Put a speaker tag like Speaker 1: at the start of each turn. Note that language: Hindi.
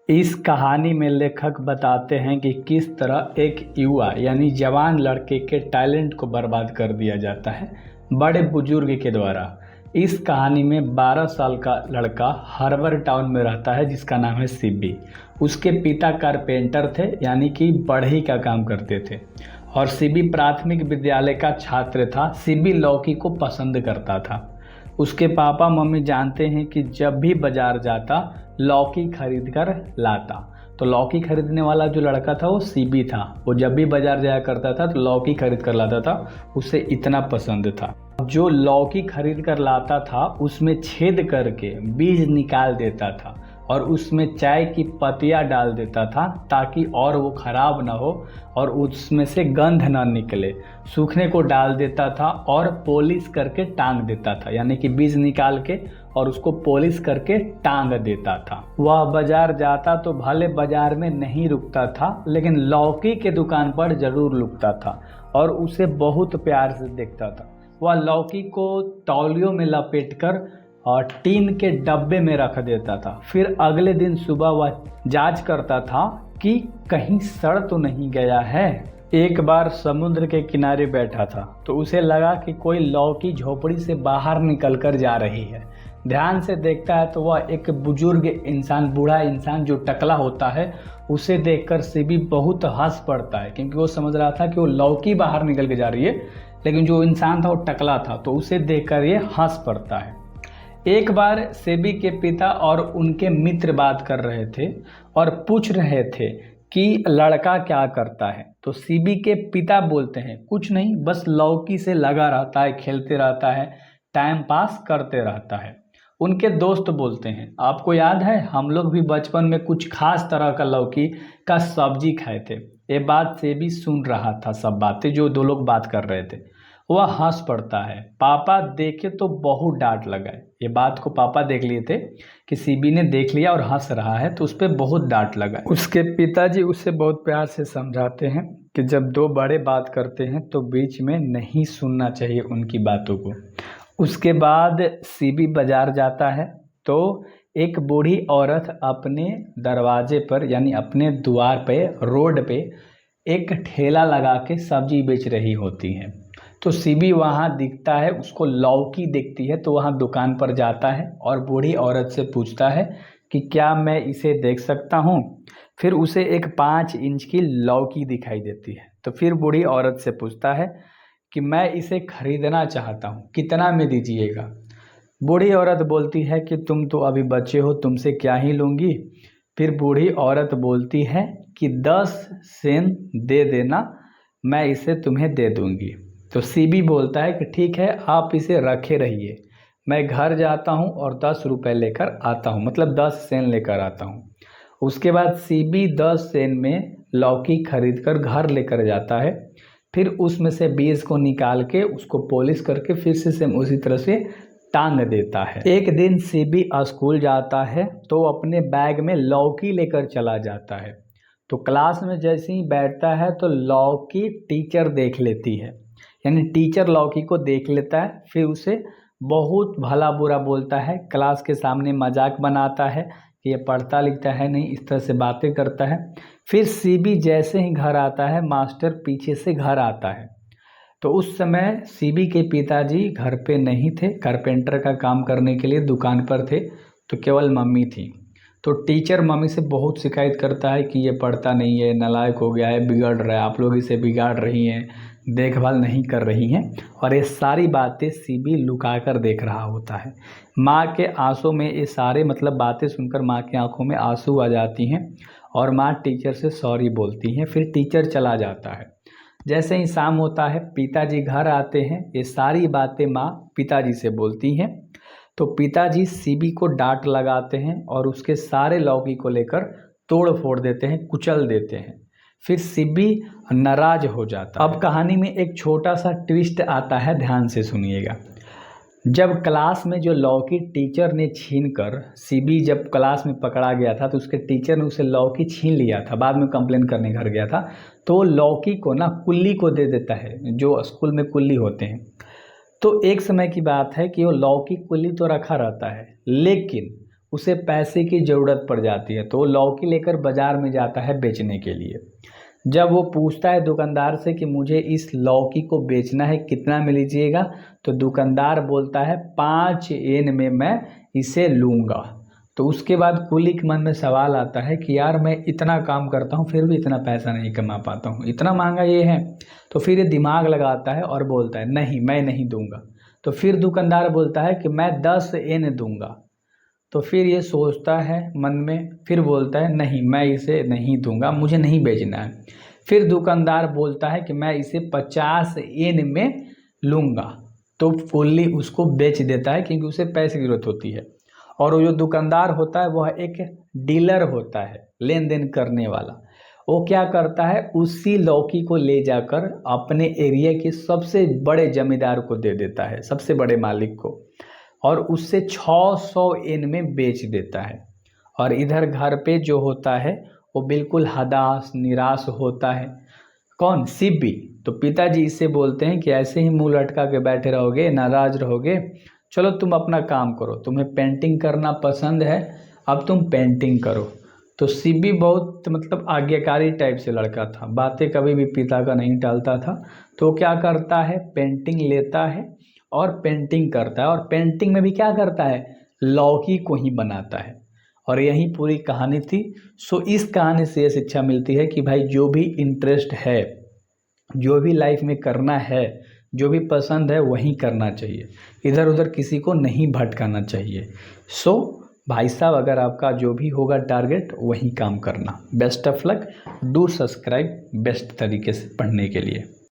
Speaker 1: इस कहानी में लेखक बताते हैं कि किस तरह एक युवा यानी जवान लड़के के टैलेंट को बर्बाद कर दिया जाता है बड़े बुजुर्ग के द्वारा। इस कहानी में 12 साल का लड़का हार्बर टाउन में रहता है जिसका नाम है सिब्बी। उसके पिता कारपेंटर थे यानी कि बढ़ई का काम करते थे और सिब्बी प्राथमिक विद्यालय का छात्र था। सिब्बी लौकी को पसंद करता था। उसके पापा मम्मी जानते हैं कि जब भी बाजार जाता लौकी खरीद कर लाता। तो लौकी खरीदने वाला जो लड़का था वो सिब्बी था। वो जब भी बाजार जाया करता था तो लौकी खरीद कर लाता था, उसे इतना पसंद था। जो लौकी खरीद कर लाता था उसमें छेद करके बीज निकाल देता था और उसमें चाय की पत्तियां डाल देता था ताकि और वो ख़राब ना हो और उसमें से गंध ना निकले। सूखने को डाल देता था और पॉलिश करके टांग देता था, यानी कि बीज निकाल के और उसको पॉलिश करके टांग देता था। वह बाजार जाता तो भले बाजार में नहीं रुकता था लेकिन लौकी के दुकान पर ज़रूर रुकता था और उसे बहुत प्यार से देखता था। वह लौकी को तौलियों में लपेटकर और टीन के डब्बे में रख देता था। फिर अगले दिन सुबह वह जांच करता था कि कहीं सड़ तो नहीं गया है। एक बार समुद्र के किनारे बैठा था तो उसे लगा कि कोई लौकी झोपड़ी से बाहर निकलकर जा रही है। ध्यान से देखता है तो वह एक बुजुर्ग इंसान, बूढ़ा इंसान जो टकला होता है, उसे देखकर सिब्बी बहुत हंस पड़ता है क्योंकि वो समझ रहा था कि वो लौकी बाहर निकल के जा रही है, लेकिन जो इंसान था वो टकला था तो उसे देखकर ये हंस पड़ता है। एक बार सिब्बी के पिता और उनके मित्र बात कर रहे थे और पूछ रहे थे कि लड़का क्या करता है। तो सिब्बी के पिता बोलते हैं, कुछ नहीं, बस लौकी से लगा रहता है, खेलते रहता है, टाइम पास करते रहता है। उनके दोस्त बोलते हैं, आपको याद है हम लोग भी बचपन में कुछ खास तरह का लौकी का सब्जी खाए थे। ये बात सिब्बी सुन रहा था, सब बातें जो दो लोग बात कर रहे थे। वह हंस पड़ता है। पापा देखे तो बहुत डांट लगाए। ये बात को पापा देख लिए थे कि सिब्बी ने देख लिया और हंस रहा है तो उस पर बहुत डांट लगाए। उसके पिताजी उसे बहुत प्यार से समझाते हैं कि जब दो बड़े बात करते हैं तो बीच में नहीं सुनना चाहिए उनकी बातों को। उसके बाद सिब्बी बाजार जाता है तो एक बूढ़ी औरत अपने दरवाजे पर यानी अपने द्वार पे रोड पे एक ठेला लगा के सब्जी बेच रही होती है। तो सिब्बी वहाँ दिखता है, उसको लौकी दिखती है तो वहाँ दुकान पर जाता है और बूढ़ी औरत से पूछता है कि क्या मैं इसे देख सकता हूँ। फिर उसे एक 5 इंच की लौकी दिखाई देती है। तो फिर बूढ़ी औरत से पूछता है कि मैं इसे खरीदना चाहता हूँ, कितना में दीजिएगा। बूढ़ी औरत बोलती है कि तुम तो अभी बच्चे हो, तुमसे क्या ही लूँगी। फिर बूढ़ी औरत बोलती है कि 10 सेन दे देना, मैं इसे तुम्हें दे दूँगी। तो सिब्बी बोलता है कि ठीक है, आप इसे रखे रहिए, मैं घर जाता हूँ और 10 रुपये लेकर आता हूँ, मतलब 10 सेन लेकर आता हूँ। उसके बाद सिब्बी 10 सेन में लौकी खरीद कर घर लेकर जाता है। फिर उसमें से बीज को निकाल के उसको पॉलिश करके फिर से सेम उसी तरह से टांग देता है। एक दिन सिब्बी स्कूल जाता है तो अपने बैग में लौकी लेकर चला जाता है। तो क्लास में जैसे ही बैठता है तो लौकी टीचर देख लेती है, यानी टीचर लौकी को देख लेता है। फिर उसे बहुत भला बुरा बोलता है, क्लास के सामने मजाक बनाता है कि ये पढ़ता लिखता है नहीं, इस तरह से बातें करता है। फिर सिब्बी जैसे ही घर आता है मास्टर पीछे से घर आता है। तो उस समय सिब्बी के पिताजी घर पे नहीं थे, कारपेंटर का काम करने के लिए दुकान पर थे, तो केवल मम्मी थी। तो टीचर मम्मी से बहुत शिकायत करता है कि ये पढ़ता नहीं है, नालायक हो गया है, बिगड़ रहा है, आप लोग इसे बिगाड़ रही हैं, देखभाल नहीं कर रही हैं। और ये सारी बातें सिब्बी लुका कर देख रहा होता है। माँ के आंसू में ये सारे मतलब बातें सुनकर माँ की आंखों में आंसू आ जाती हैं और माँ टीचर से सॉरी बोलती हैं। फिर टीचर चला जाता है। जैसे ही शाम होता है पिताजी घर आते हैं, ये सारी बातें माँ पिताजी से बोलती हैं। तो पिताजी सिब्बी को डांट लगाते हैं और उसके सारे लौकी को लेकर तोड़ फोड़ देते हैं, कुचल देते हैं। फिर सिब्बी नाराज हो जाता है। अब कहानी में एक छोटा सा ट्विस्ट आता है, ध्यान से सुनिएगा। जब क्लास में जो लौकी टीचर ने छीन कर, सिब्बी जब क्लास में पकड़ा गया था तो उसके टीचर ने उसे लौकी छीन लिया था, बाद में कंप्लेन करने घर गया था, तो लौकी को ना कुल्ली को दे देता है, जो स्कूल में कुल्ली होते हैं। तो एक समय की बात है कि वो लौकी कुल्ली तो रखा रहता है, लेकिन उसे पैसे की ज़रूरत पड़ जाती है, तो वो लौकी लेकर बाज़ार में जाता है बेचने के लिए। जब वो पूछता है दुकानदार से कि मुझे इस लौकी को बेचना है, कितना में लीजिएगा, तो दुकानदार बोलता है 5 एन में मैं इसे लूँगा। तो उसके बाद कुली के मन में सवाल आता है कि यार मैं इतना काम करता हूँ फिर भी इतना पैसा नहीं कमा पाता हूँ, इतना महंगा ये है। तो फिर ये दिमाग लगाता है और बोलता है नहीं, मैं नहीं दूंगा। तो फिर दुकानदार बोलता है कि मैं 10 एन दूंगा। तो फिर ये सोचता है मन में, फिर बोलता है नहीं, मैं इसे नहीं दूंगा, मुझे नहीं बेचना है। फिर दुकानदार बोलता है कि मैं इसे 50 एन में लूँगा। तो फुल्ली उसको बेच देता है क्योंकि उसे पैसे की जरूरत होती है। और वो जो दुकानदार होता है वह एक डीलर होता है, लेन देन करने वाला। वो क्या करता है, उसी लौकी को ले जाकर अपने एरिया के सबसे बड़े जमींदार को दे देता है, सबसे बड़े मालिक को, और उससे 600 एन में बेच देता है। और इधर घर पे जो होता है वो बिल्कुल हताश निराश होता है। कौन? शिवी। तो पिताजी इससे बोलते हैं कि ऐसे ही मुंह लटका के बैठे रहोगे, नाराज रहोगे, चलो तुम अपना काम करो, तुम्हें पेंटिंग करना पसंद है, अब तुम पेंटिंग करो। तो शिवी बहुत मतलब आज्ञाकारी टाइप से लड़का था, बातें कभी भी पिता का नहीं टालता था। तो क्या करता है, पेंटिंग लेता है और पेंटिंग करता है, और पेंटिंग में भी क्या करता है, लौकी को ही बनाता है। और यही पूरी कहानी थी। सो इस कहानी से ये शिक्षा मिलती है कि भाई जो भी इंटरेस्ट है, जो भी लाइफ में करना है, जो भी पसंद है वही करना चाहिए, इधर उधर किसी को नहीं भटकाना चाहिए। सो भाई साहब, अगर आपका जो भी होगा टारगेट वही काम करना। Best of luck, do subscribe best तरीके से पढ़ने के लिए।